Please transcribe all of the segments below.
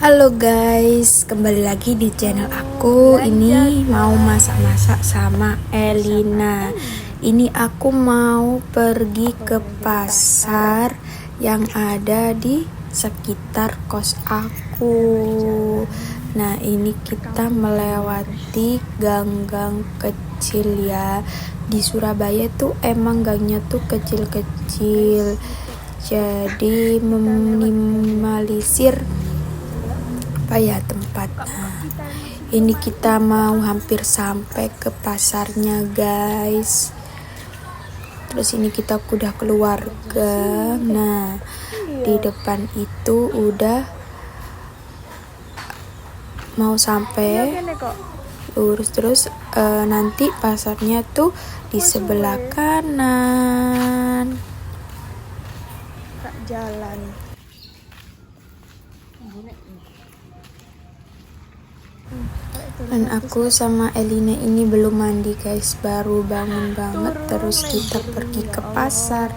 Halo guys, kembali lagi di channel aku. Ini mau masak-masak sama Elina. Ini aku mau pergi ke pasar yang ada di sekitar kos aku. Nah, ini kita melewati gang-gang kecil ya. Di Surabaya tuh emang gangnya tuh kecil-kecil. Jadi meminimalisir apa ya tempat. Nah, ini kita mau hampir sampai ke pasarnya guys. Terus ini kita udah keluarga. Nah, di depan itu udah mau sampai lurus terus. Nanti pasarnya tuh di sebelah kanan. Jalan. Dan aku sama Elina ini belum mandi guys, baru bangun banget. Terus kita pergi ke pasar.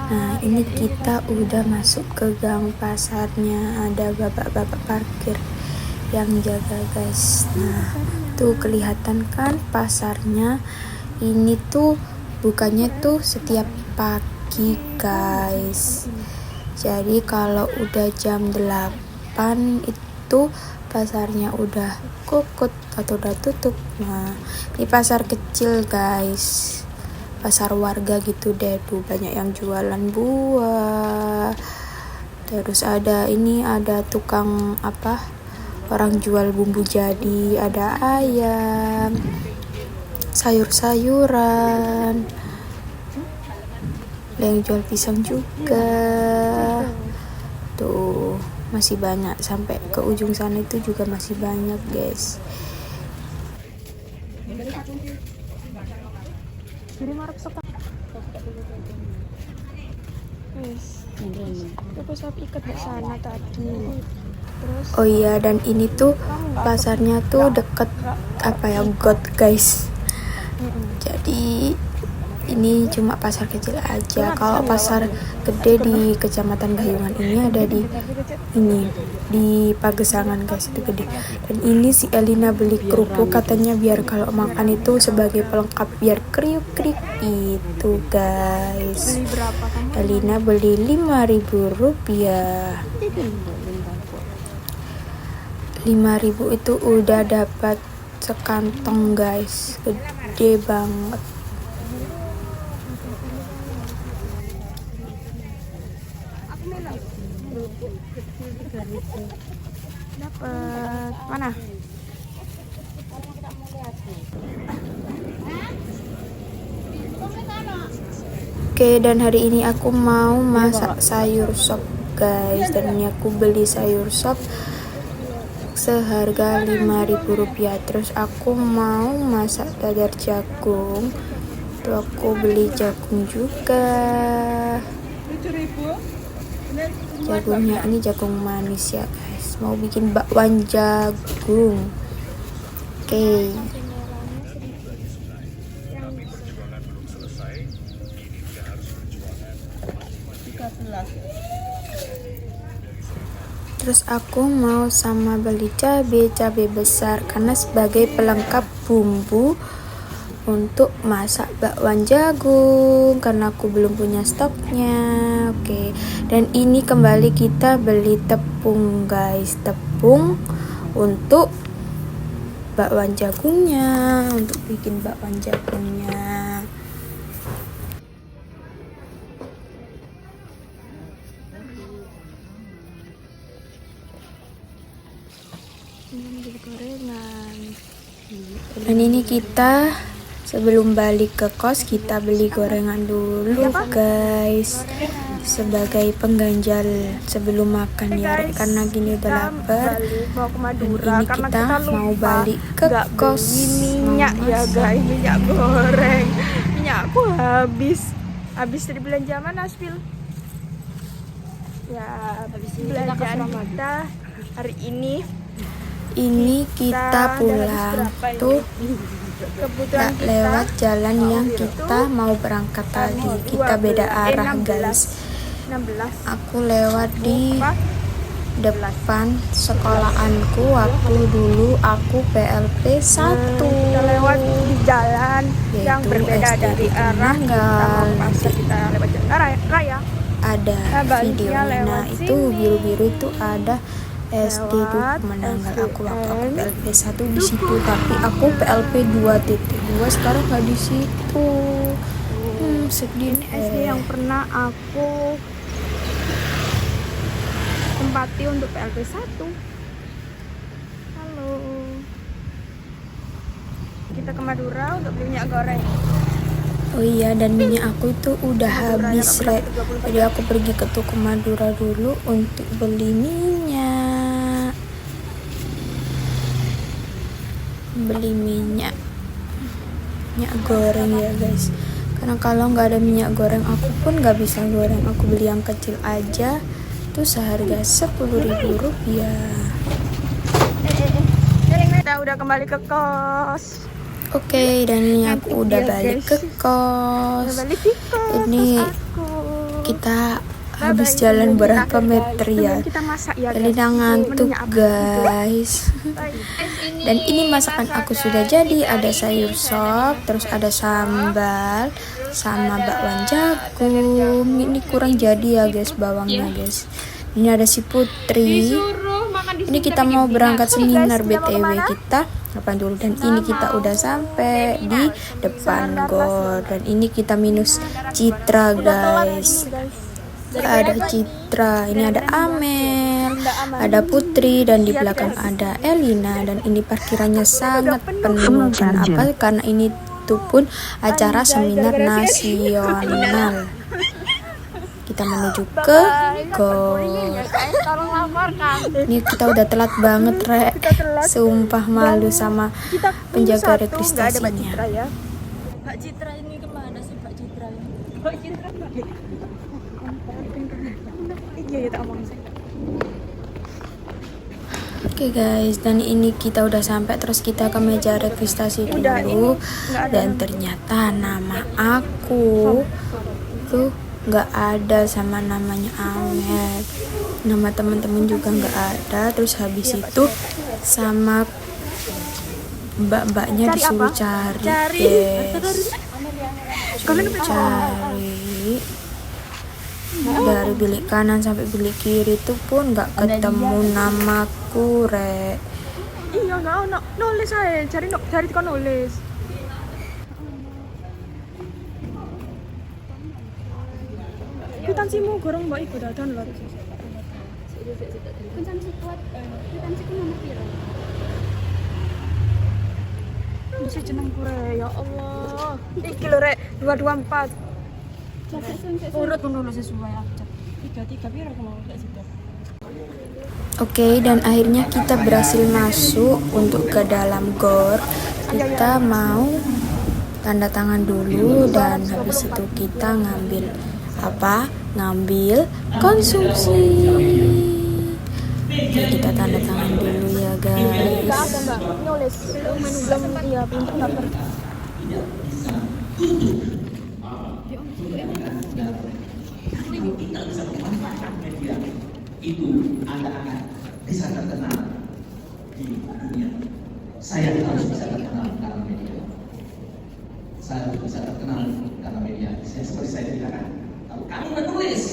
Nah, ini kita udah masuk ke gang pasarnya. Ada bapak-bapak parkir yang jaga guys. Nah, tuh kelihatan kan pasarnya. Ini tuh bukannya tuh setiap pagi guys. Jadi kalau udah jam 8 itu pasarnya udah kukut atau udah tutup. Nah, ini pasar kecil guys, pasar warga gitu deh. Tuh banyak yang jualan buah. Terus ada tukang orang jual bumbu jadi, ada ayam, sayur-sayuran, ada yang jual pisang juga. Tuh masih banyak, sampai ke ujung sana itu juga masih banyak guys. Oh iya, dan ini tuh pasarnya tuh deket got guys. Jadi ini cuma pasar kecil aja. Kalau pasar gede di Kecamatan Gayungan ini ada di Pagesangan guys, itu gede. Dan ini si Elina beli kerupuk, katanya biar kalau makan itu sebagai pelengkap biar kriuk-kriuk itu guys. Elina beli 5.000 rupiah. 5.000 itu udah dapat sekantong guys, gede banget. Dapat mana? Oke, dan hari ini aku mau masak sayur sop guys. Dan ini aku beli sayur sop seharga 5.000 rupiah. Terus aku mau masak dadar jagung. Tuh aku beli jagung juga. Jagungnya ini jagung manis ya guys. Mau bikin bakwan jagung. Oke. Terus aku mau sama beli cabai besar karena sebagai pelengkap bumbu untuk masak bakwan jagung, karena aku belum punya stoknya. Oke. Dan ini kembali kita beli tepung guys, tepung untuk bakwan jagungnya, untuk bikin bakwan jagungnya. Dan ini kita sebelum balik ke kos, kita beli gorengan dulu guys, sebagai pengganjal sebelum makan ya, karena gini udah lapar. Ini kita mau balik ke kos. Minyak ya guys, minyak goreng. Minyakku habis dari belanja mana Aspil? Ya, habis belanjaan kita hari ini. Ini kita pulang tuh gak lewat jalan yang kita mau berangkat tadi. Kita beda arah guys. Aku lewat di depan sekolahanku waktu dulu aku PLP 1. Kita lewat di jalan yang Yaitu berbeda SD dari di arah kita Kenanggal. mau pasar, kita lewat jalan raya. Ada Nah, baliknya videonya. Nah, lewat itu sini. biru-biru itu ada SD di Lewat Menanggal. Aku waktu aku SDN PLP 1 di situ, tapi aku PLP 2.2 sekarang nggak di situ. Sedih. Ini SD yang pernah aku tempati untuk PLP 1. Halo. Kita ke Madura untuk beli minyak goreng. Oh iya, dan minyak aku itu udah habis, Rek. Jadi aku pergi ke toko Madura dulu untuk beli minyak. Beli minyak goreng ya, guys. Karena kalau nggak ada minyak goreng, aku pun nggak bisa goreng. Aku beli yang kecil aja, tuh seharga 10.000 rupiah. Kita udah kembali ke kos. Oke, dan ini aku udah balik ke kos. Ini kita habis jalan berapa meter ya? Elina ngantuk, guys. Dan ini masakan aku sudah jadi. Ada sayur sop, terus ada sambal sama bakwan jagung. Ini kurang jadi ya, guys, bawangnya, guys. Ini ada si Putri. Ini kita mau berangkat seminar BTW kita kapan dulu, dan ini kita udah sampai di depan GOR, dan ini kita minus Citra, guys. Ada Citra, ini ada Amel, ada Putri, dan di belakang ada Elina. Dan ini parkirannya sangat penuh. Kenapa? Karena ini tuh pun acara seminar nasional. Kita menuju ke GOR. Ini kita udah telat banget, Rek. Sumpah malu sama penjaga registrasinya. Mbak Citra ini kemana sih Mbak Citra? Mbak Citra Iya, tak omong sih. Oke, guys, dan ini kita udah sampai. Terus kita ke meja registrasi dulu, dan ternyata nama aku tuh nggak ada, sama namanya Amel, nama teman-teman juga nggak ada. Terus habis itu sama mbak-mbaknya disuruh cari, guys. Disuruh cari dari bilik kanan sampai bilik kiri itu pun nggak ketemu namaku, Rek. Iya, nggak ono nulis saya, cari kok nulis. Kwitansimu gorong mbak iku dah download. kwitansi kuat, kwitansi ku nomor piro? Bisa jeneng kure, ya Allah. Iki lho, Rek, 224. Urut menulis sesuai abjad. 33 piro aku mau gak sih? Oke, dan akhirnya kita berhasil masuk untuk ke dalam GOR. Kita mau tanda tangan dulu, dan habis itu kita ngambil ngambil konsumsi. Oke, kita tanda tangan dulu ya, guys. Nulis belum, iya belum terdaftar. Itu anak-anak bisa terkenal di dunia. Saya harus bisa terkenal karena media. Saya harus bisa terkenal karena media. Seperti saya ceritakan, kalau kamu menulis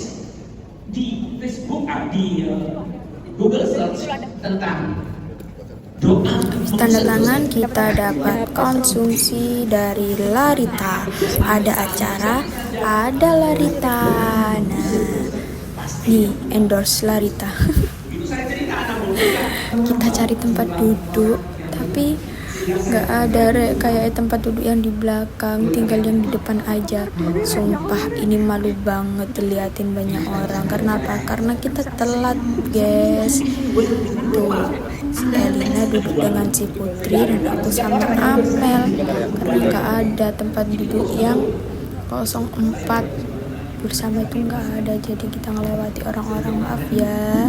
di Facebook, di Google Search tentang doa, Tanda tangan kita dapat konsumsi dari Larita. Ada acara, ada Larita. Nah, nih endorse Larita. Kita cari tempat duduk, tapi nggak ada, Rek, kayak tempat duduk yang di belakang, tinggal yang di depan aja. Sumpah ini malu banget diliatin banyak orang. Karena apa? Karena kita telat, guys. Tuh, si Elina duduk dengan si Putri, dan aku sama Amel, karena nggak ada tempat duduk yang 04 bersama itu nggak ada, jadi kita ngelewati orang-orang, maaf ya.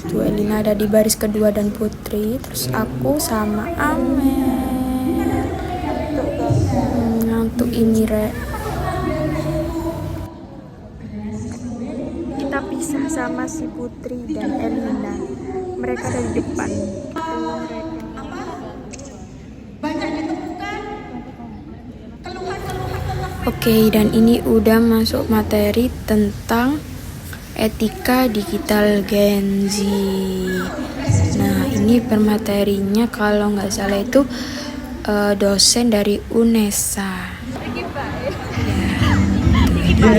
Tuh Elina ada di baris kedua dan Putri, terus aku sama Amel. Ngantuk ini, Rek. Kita kita pisah sama si Putri dan Elina. Mereka dari depan. Oke, dan ini udah masuk materi tentang etika digital Gen Z. Nah, ini permaterinya kalau nggak salah itu dosen dari UNESA. Ya,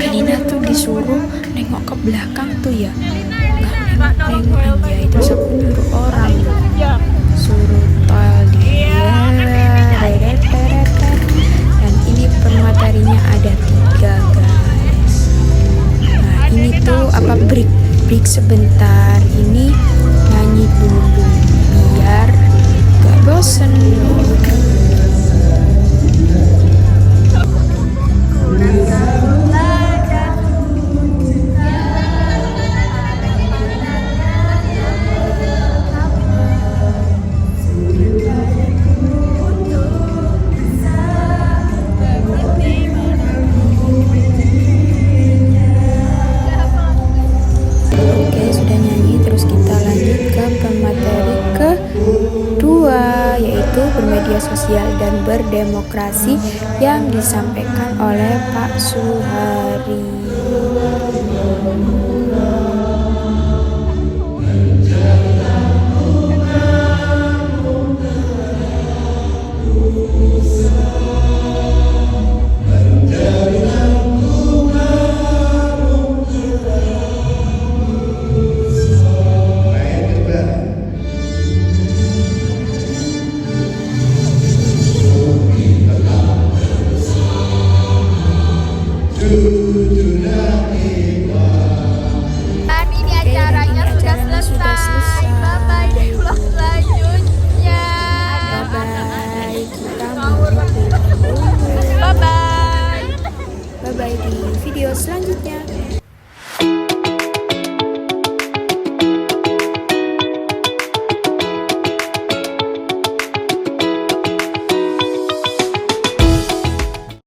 Dina tuh disuruh nengok ke belakang tuh ya, nggak nengok aja itu sepuluh orang, suruh tol dia. Dan ini permaterinya ada 3 guys. Nah ini tuh apa break sebentar, ini nyanyi dulu biar gak bosen. Oke, sudah nyanyi, terus kita lanjut ke pemateri kedua, yaitu bermedia sosial dan berdemokrasi yang disampaikan oleh Pak Suhari.